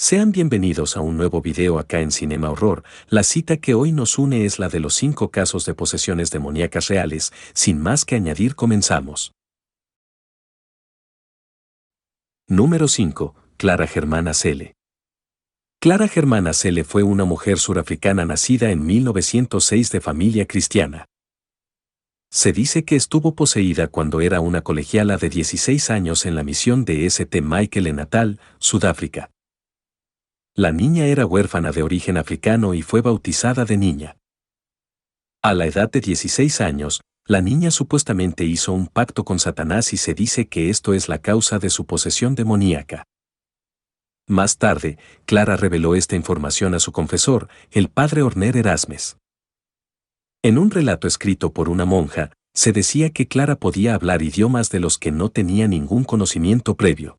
Sean bienvenidos a un nuevo video acá en Cinema Horror. La cita que hoy nos une es la de los 5 casos de posesiones demoníacas reales. Sin más que añadir, comenzamos. Número 5. Clara Germana Cele. Clara Germana Cele fue una mujer surafricana nacida en 1906 de familia cristiana. Se dice que estuvo poseída cuando era una colegiala de 16 años en la misión de St. Michael en Natal, Sudáfrica. La niña era huérfana de origen africano y fue bautizada de niña. A la edad de 16 años, la niña supuestamente hizo un pacto con Satanás y se dice que esto es la causa de su posesión demoníaca. Más tarde, Clara reveló esta información a su confesor, el padre Orner Erasmes. En un relato escrito por una monja, se decía que Clara podía hablar idiomas de los que no tenía ningún conocimiento previo.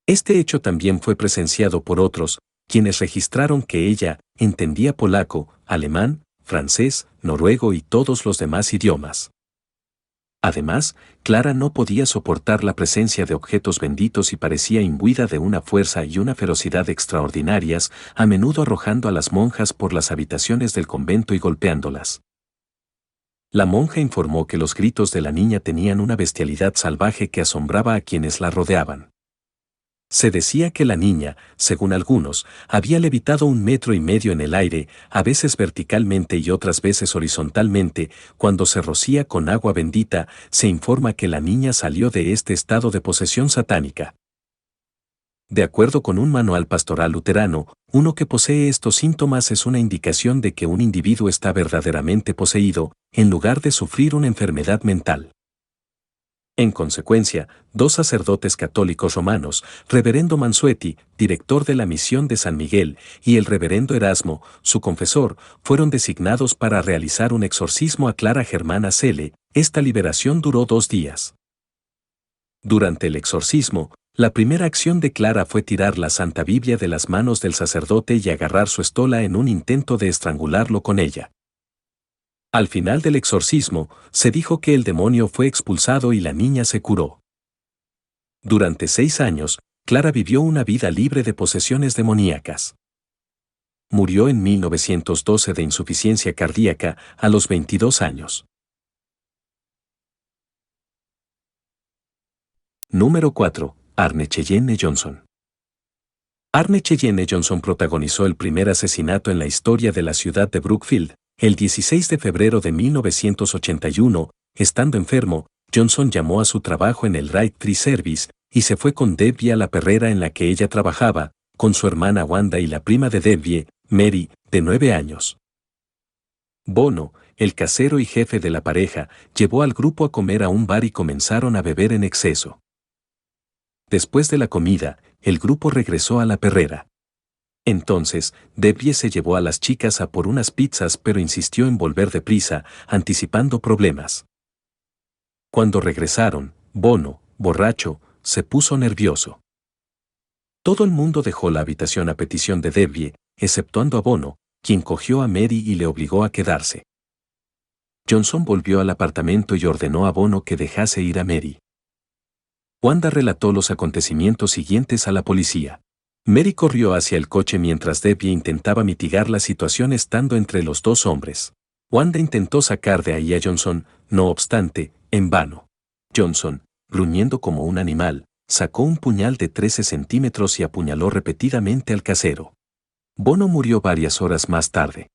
Este hecho también fue presenciado por otros, quienes registraron que ella entendía polaco, alemán, francés, noruego y todos los demás idiomas. Además, Clara no podía soportar la presencia de objetos benditos y parecía imbuida de una fuerza y una ferocidad extraordinarias, a menudo arrojando a las monjas por las habitaciones del convento y golpeándolas. La monja informó que los gritos de la niña tenían una bestialidad salvaje que asombraba a quienes la rodeaban. Se decía que la niña, según algunos, había levitado 1,5 metros en el aire, a veces verticalmente y otras veces horizontalmente. Cuando se rocía con agua bendita, se informa que la niña salió de este estado de posesión satánica. De acuerdo con un manual pastoral luterano, uno que posee estos síntomas es una indicación de que un individuo está verdaderamente poseído, en lugar de sufrir una enfermedad mental. En consecuencia, 2 sacerdotes católicos romanos, reverendo Mansueti, director de la misión de San Miguel, y el reverendo Erasmo, su confesor, fueron designados para realizar un exorcismo a Clara Germana Cele. Esta liberación duró 2 días. Durante el exorcismo, la primera acción de Clara fue tirar la Santa Biblia de las manos del sacerdote y agarrar su estola en un intento de estrangularlo con ella. Al final del exorcismo, se dijo que el demonio fue expulsado y la niña se curó. Durante 6 años, Clara vivió una vida libre de posesiones demoníacas. Murió en 1912 de insuficiencia cardíaca, a los 22 años. Número 4. Arne Cheyenne Johnson. Arne Cheyenne Johnson protagonizó el primer asesinato en la historia de la ciudad de Brookfield. El 16 de febrero de 1981, estando enfermo, Johnson llamó a su trabajo en el Right Tree Service y se fue con Debbie a la perrera en la que ella trabajaba, con su hermana Wanda y la prima de Debbie, Mary, de 9 años. Bono, el casero y jefe de la pareja, llevó al grupo a comer a un bar y comenzaron a beber en exceso. Después de la comida, el grupo regresó a la perrera. Entonces, Debbie se llevó a las chicas a por unas pizzas pero insistió en volver deprisa, anticipando problemas. Cuando regresaron, Bono, borracho, se puso nervioso. Todo el mundo dejó la habitación a petición de Debbie, exceptuando a Bono, quien cogió a Mary y le obligó a quedarse. Johnson volvió al apartamento y ordenó a Bono que dejase ir a Mary. Wanda relató los acontecimientos siguientes a la policía. Mary corrió hacia el coche mientras Debbie intentaba mitigar la situación estando entre los 2 hombres. Wanda intentó sacar de ahí a Johnson, no obstante, en vano. Johnson, gruñendo como un animal, sacó un puñal de 13 centímetros y apuñaló repetidamente al casero. Bono murió varias horas más tarde.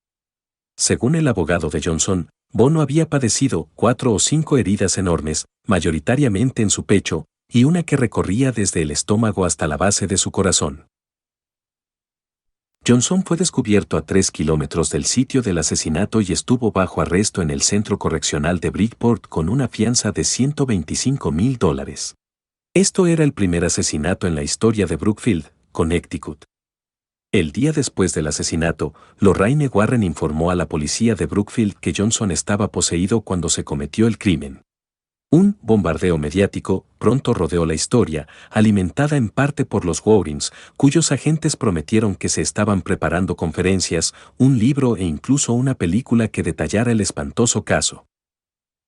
Según el abogado de Johnson, Bono había padecido 4 o 5 heridas enormes, mayoritariamente en su pecho, y una que recorría desde el estómago hasta la base de su corazón. Johnson fue descubierto a 3 kilómetros del sitio del asesinato y estuvo bajo arresto en el centro correccional de Bridgeport con una fianza de $125,000. Esto era el primer asesinato en la historia de Brookfield, Connecticut. El día después del asesinato, Lorraine Warren informó a la policía de Brookfield que Johnson estaba poseído cuando se cometió el crimen. Un bombardeo mediático pronto rodeó la historia, alimentada en parte por los Warrens, cuyos agentes prometieron que se estaban preparando conferencias, un libro e incluso una película que detallara el espantoso caso.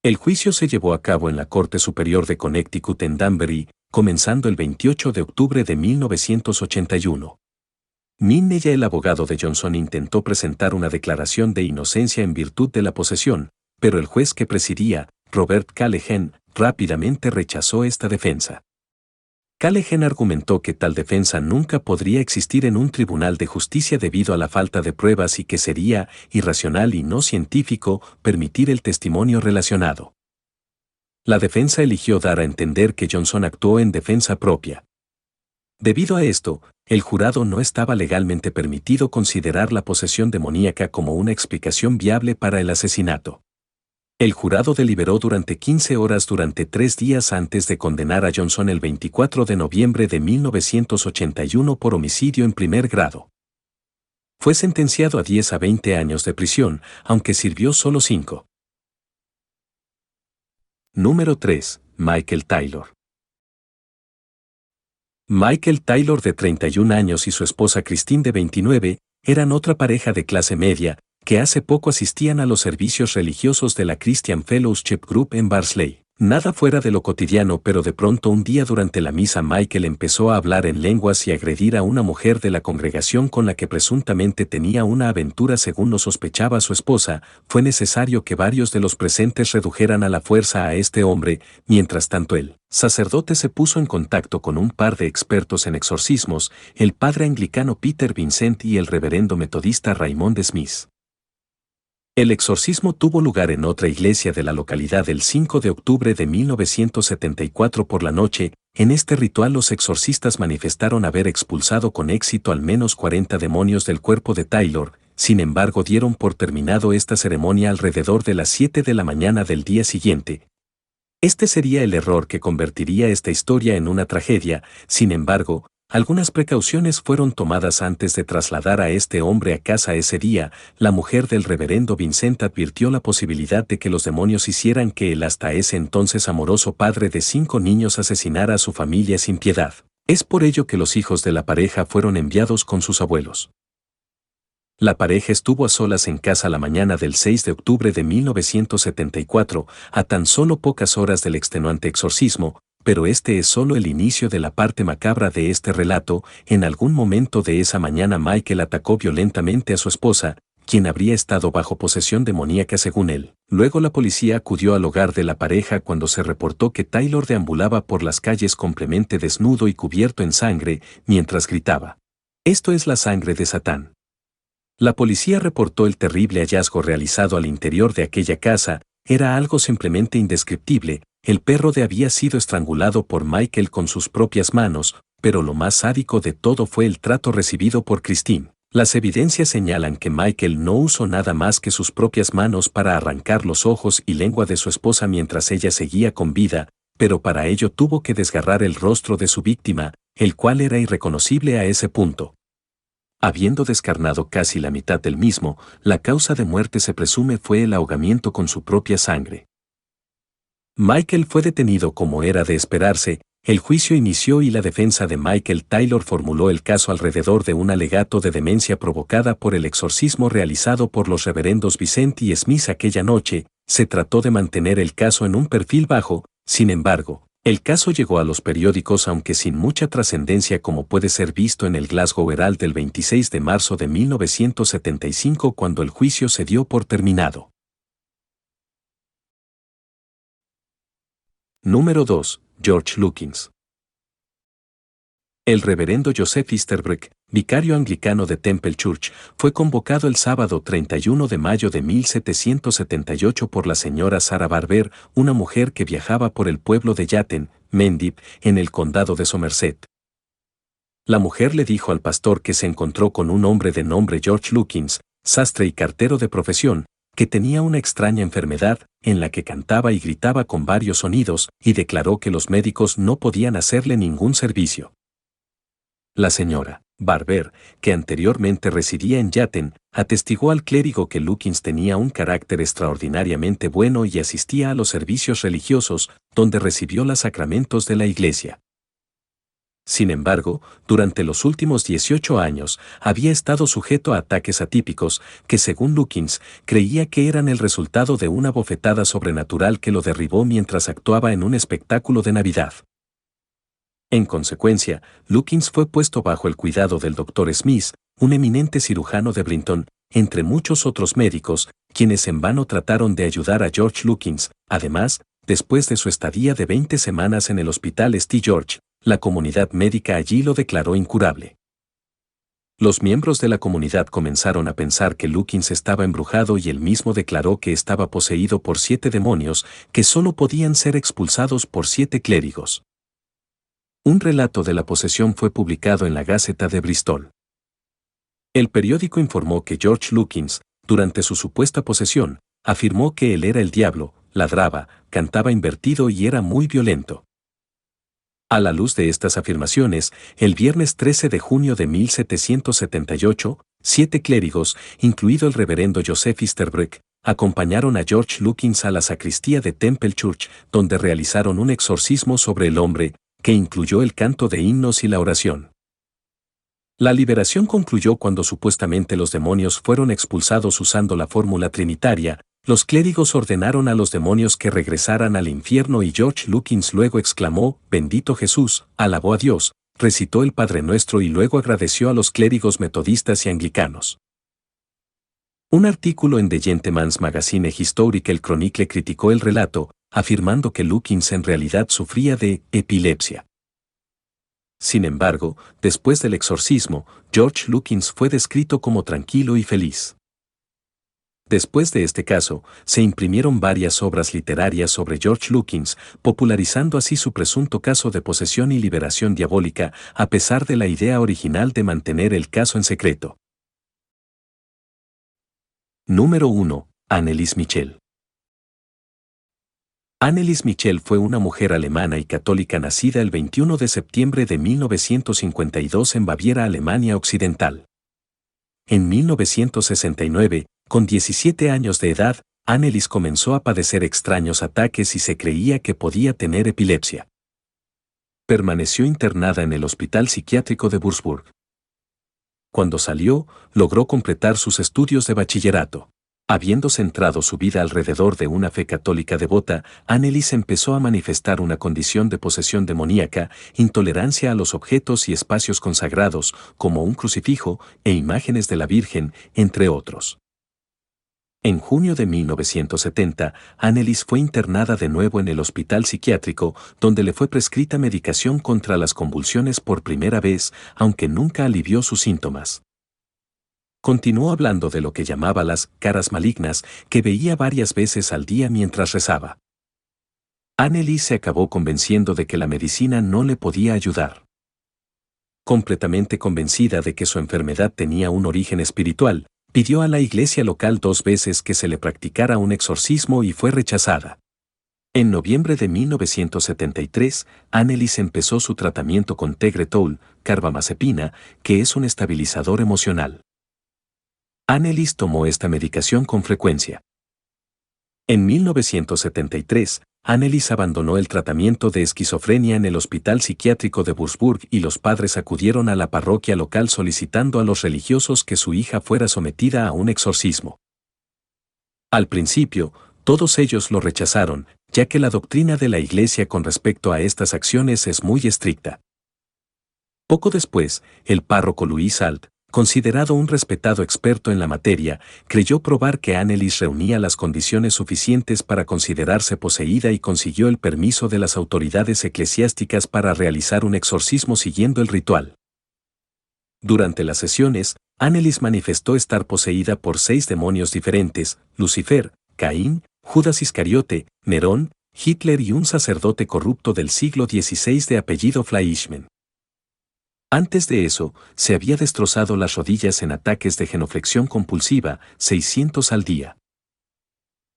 El juicio se llevó a cabo en la Corte Superior de Connecticut en Danbury, comenzando el 28 de octubre de 1981. Minneya, el abogado de Johnson, intentó presentar una declaración de inocencia en virtud de la posesión, pero el juez que presidía, Robert Callahan, rápidamente rechazó esta defensa. Callahan argumentó que tal defensa nunca podría existir en un tribunal de justicia debido a la falta de pruebas y que sería irracional y no científico permitir el testimonio relacionado. La defensa eligió dar a entender que Johnson actuó en defensa propia. Debido a esto, el jurado no estaba legalmente permitido considerar la posesión demoníaca como una explicación viable para el asesinato. El jurado deliberó durante 15 horas durante 3 días antes de condenar a Johnson el 24 de noviembre de 1981 por homicidio en primer grado. Fue sentenciado a 10 a 20 años de prisión, aunque sirvió solo 5. Número 3. Michael Taylor. Michael Taylor, de 31 años, y su esposa Christine, de 29, eran otra pareja de clase media, que hace poco asistían a los servicios religiosos de la Christian Fellowship Group en Barnsley. Nada fuera de lo cotidiano, pero de pronto un día durante la misa Michael empezó a hablar en lenguas y agredir a una mujer de la congregación con la que presuntamente tenía una aventura. Según lo sospechaba su esposa, fue necesario que varios de los presentes redujeran a la fuerza a este hombre. Mientras tanto, el sacerdote se puso en contacto con un par de expertos en exorcismos, el padre anglicano Peter Vincent y el reverendo metodista Raymond Smith. El exorcismo tuvo lugar en otra iglesia de la localidad el 5 de octubre de 1974 por la noche. En este ritual los exorcistas manifestaron haber expulsado con éxito al menos 40 demonios del cuerpo de Taylor. Sin embargo, dieron por terminado esta ceremonia alrededor de las 7 de la mañana del día siguiente. Este sería el error que convertiría esta historia en una tragedia. Sin embargo, algunas precauciones fueron tomadas antes de trasladar a este hombre a casa ese día. La mujer del reverendo Vincent advirtió la posibilidad de que los demonios hicieran que el hasta ese entonces amoroso padre de 5 niños asesinara a su familia sin piedad. Es por ello que los hijos de la pareja fueron enviados con sus abuelos. La pareja estuvo a solas en casa la mañana del 6 de octubre de 1974, a tan solo pocas horas del extenuante exorcismo. Pero este es solo el inicio de la parte macabra de este relato. En algún momento de esa mañana Michael atacó violentamente a su esposa, quien habría estado bajo posesión demoníaca según él. Luego la policía acudió al hogar de la pareja cuando se reportó que Taylor deambulaba por las calles completamente desnudo y cubierto en sangre, mientras gritaba: «Esto es la sangre de Satán». La policía reportó el terrible hallazgo realizado al interior de aquella casa. Era algo simplemente indescriptible. El perro había sido estrangulado por Michael con sus propias manos, pero lo más sádico de todo fue el trato recibido por Christine. Las evidencias señalan que Michael no usó nada más que sus propias manos para arrancar los ojos y lengua de su esposa mientras ella seguía con vida, pero para ello tuvo que desgarrar el rostro de su víctima, el cual era irreconocible a ese punto. Habiendo descarnado casi la mitad del mismo, la causa de muerte se presume fue el ahogamiento con su propia sangre. Michael fue detenido como era de esperarse. El juicio inició y la defensa de Michael Taylor formuló el caso alrededor de un alegato de demencia provocada por el exorcismo realizado por los reverendos Vincent y Smith aquella noche. Se trató de mantener el caso en un perfil bajo. Sin embargo, el caso llegó a los periódicos, aunque sin mucha trascendencia, como puede ser visto en el Glasgow Herald del 26 de marzo de 1975, cuando el juicio se dio por terminado. Número 2. George Lukins. El reverendo Joseph Easterbrook, vicario anglicano de Temple Church, fue convocado el sábado 31 de mayo de 1778 por la señora Sarah Barber, una mujer que viajaba por el pueblo de Yaten, Mendip, en el condado de Somerset. La mujer le dijo al pastor que se encontró con un hombre de nombre George Lukins, sastre y cartero de profesión, que tenía una extraña enfermedad, en la que cantaba y gritaba con varios sonidos, y declaró que los médicos no podían hacerle ningún servicio. La señora Barber, que anteriormente residía en Yaten, atestiguó al clérigo que Lukins tenía un carácter extraordinariamente bueno y asistía a los servicios religiosos, donde recibió los sacramentos de la iglesia. Sin embargo, durante los últimos 18 años, había estado sujeto a ataques atípicos, que según Lukins, creía que eran el resultado de una bofetada sobrenatural que lo derribó mientras actuaba en un espectáculo de Navidad. En consecuencia, Lukins fue puesto bajo el cuidado del Dr. Smith, un eminente cirujano de Brinton, entre muchos otros médicos, quienes en vano trataron de ayudar a George Lukins. Además, después de su estadía de 20 semanas en el hospital St. George, la comunidad médica allí lo declaró incurable. Los miembros de la comunidad comenzaron a pensar que Lukins estaba embrujado y él mismo declaró que estaba poseído por 7 demonios que solo podían ser expulsados por 7 clérigos. Un relato de la posesión fue publicado en la Gaceta de Bristol. El periódico informó que George Lukins, durante su supuesta posesión, afirmó que él era el diablo, ladraba, cantaba invertido y era muy violento. A la luz de estas afirmaciones, el viernes 13 de junio de 1778, 7 clérigos, incluido el reverendo Joseph Easterbrook, acompañaron a George Lukins a la sacristía de Temple Church, donde realizaron un exorcismo sobre el hombre, que incluyó el canto de himnos y la oración. La liberación concluyó cuando supuestamente los demonios fueron expulsados usando la fórmula trinitaria. Los clérigos ordenaron a los demonios que regresaran al infierno y George Lukins luego exclamó, «Bendito Jesús», alabó a Dios, recitó el Padre Nuestro y luego agradeció a los clérigos metodistas y anglicanos. Un artículo en The Gentleman's Magazine Historical Chronicle criticó el relato, afirmando que Lukins en realidad sufría de epilepsia. Sin embargo, después del exorcismo, George Lukins fue descrito como tranquilo y feliz. Después de este caso, se imprimieron varias obras literarias sobre George Lukins, popularizando así su presunto caso de posesión y liberación diabólica, a pesar de la idea original de mantener el caso en secreto. Número 1. Anneliese Michel. Anneliese Michel fue una mujer alemana y católica nacida el 21 de septiembre de 1952 en Baviera, Alemania Occidental. En 1969, con 17 años de edad, Anneliese comenzó a padecer extraños ataques y se creía que podía tener epilepsia. Permaneció internada en el Hospital Psiquiátrico de Würzburg. Cuando salió, logró completar sus estudios de bachillerato. Habiendo centrado su vida alrededor de una fe católica devota, Anneliese empezó a manifestar una condición de posesión demoníaca, intolerancia a los objetos y espacios consagrados, como un crucifijo e imágenes de la Virgen, entre otros. En junio de 1970, Anneliese fue internada de nuevo en el hospital psiquiátrico, donde le fue prescrita medicación contra las convulsiones por primera vez, aunque nunca alivió sus síntomas. Continuó hablando de lo que llamaba las caras malignas que veía varias veces al día mientras rezaba. Anneliese se acabó convenciendo de que la medicina no le podía ayudar. Completamente convencida de que su enfermedad tenía un origen espiritual, pidió a la iglesia local 2 veces que se le practicara un exorcismo y fue rechazada. En noviembre de 1973, Anneliese empezó su tratamiento con Tegretol, carbamazepina, que es un estabilizador emocional. Anneliese tomó esta medicación con frecuencia. En 1973, Anneliese abandonó el tratamiento de esquizofrenia en el Hospital Psiquiátrico de Würzburg y los padres acudieron a la parroquia local solicitando a los religiosos que su hija fuera sometida a un exorcismo. Al principio, todos ellos lo rechazaron, ya que la doctrina de la Iglesia con respecto a estas acciones es muy estricta. Poco después, el párroco Louis Alt, considerado un respetado experto en la materia, creyó probar que Anneliese reunía las condiciones suficientes para considerarse poseída y consiguió el permiso de las autoridades eclesiásticas para realizar un exorcismo siguiendo el ritual. Durante las sesiones, Anneliese manifestó estar poseída por 6 demonios diferentes: Lucifer, Caín, Judas Iscariote, Nerón, Hitler y un sacerdote corrupto del siglo XVI de apellido Fleischmann. Antes de eso, se había destrozado las rodillas en ataques de genuflexión compulsiva, 600 al día.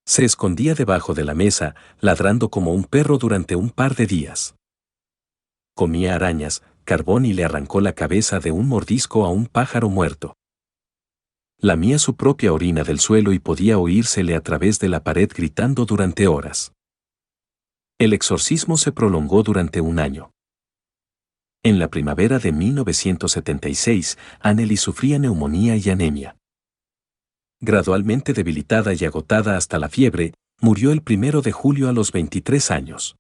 Se escondía debajo de la mesa, ladrando como un perro durante un par de días. Comía arañas, carbón y le arrancó la cabeza de un mordisco a un pájaro muerto. Lamía su propia orina del suelo y podía oírsele a través de la pared gritando durante horas. El exorcismo se prolongó durante un año. En la primavera de 1976, Anneliese sufría neumonía y anemia. Gradualmente debilitada y agotada hasta la fiebre, murió el 1 de julio a los 23 años.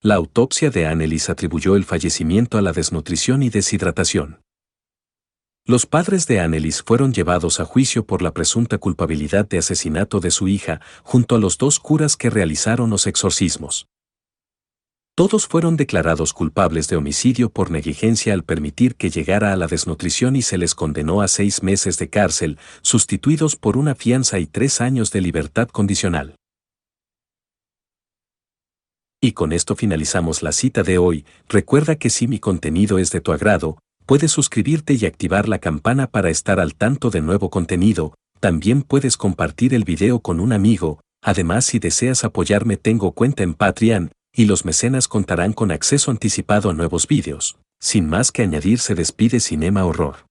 La autopsia de Annelies atribuyó el fallecimiento a la desnutrición y deshidratación. Los padres de Annelies fueron llevados a juicio por la presunta culpabilidad de asesinato de su hija, junto a los 2 curas que realizaron los exorcismos. Todos fueron declarados culpables de homicidio por negligencia al permitir que llegara a la desnutrición y se les condenó a 6 meses de cárcel, sustituidos por una fianza y 3 años de libertad condicional. Y con esto finalizamos la cita de hoy. Recuerda que si mi contenido es de tu agrado, puedes suscribirte y activar la campana para estar al tanto de nuevo contenido. También puedes compartir el video con un amigo. Además, si deseas apoyarme, tengo cuenta en Patreon, y los mecenas contarán con acceso anticipado a nuevos vídeos. Sin más que añadir, se despide Cinema Horror.